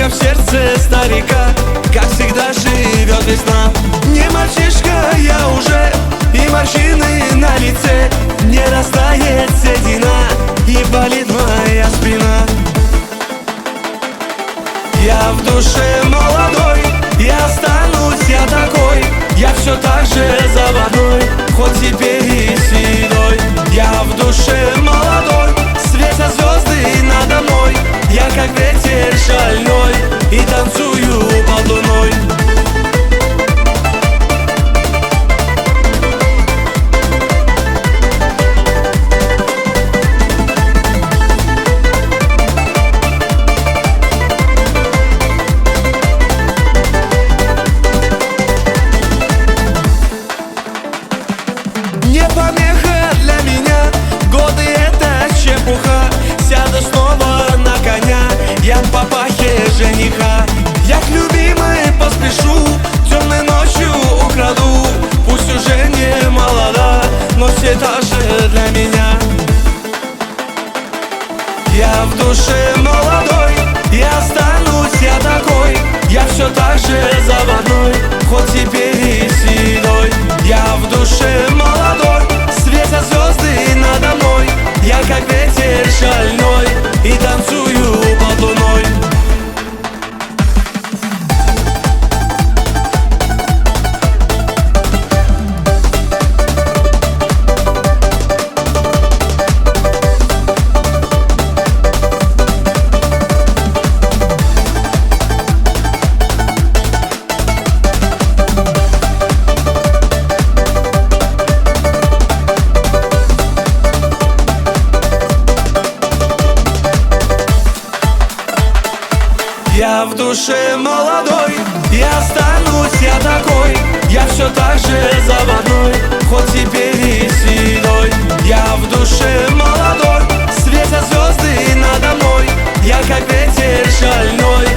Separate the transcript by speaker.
Speaker 1: Только в сердце старика, как всегда, живет весна. Не мальчишка я уже, и морщины на лице. Не растает седина, и болит моя спина. Я в душе молодой, и останусь я такой. Я все так же заводной, хоть теперь и седой. Я в душе молодой, светят звезды надо мной. Я как ветер шальной, и танцую под луной. Не помеха для меня, годы это чепуха. Сяду снова на коня, я в папахе жениха. Я к любимой поспешу, темной ночью украду. Пусть уже не молода, но все та же для меня. Я в душе молодой, и останусь я такой. Я все так же заводной, хоть теперь и седой. Я в душе молодой, светят звезды надо мной. Я как ветер шальной, и танцую под луной. Я в душе молодой, и останусь я такой. Я все так же заводной, хоть теперь и седой. Я в душе молодой, светят звезды надо мной. Я как ветер шальной,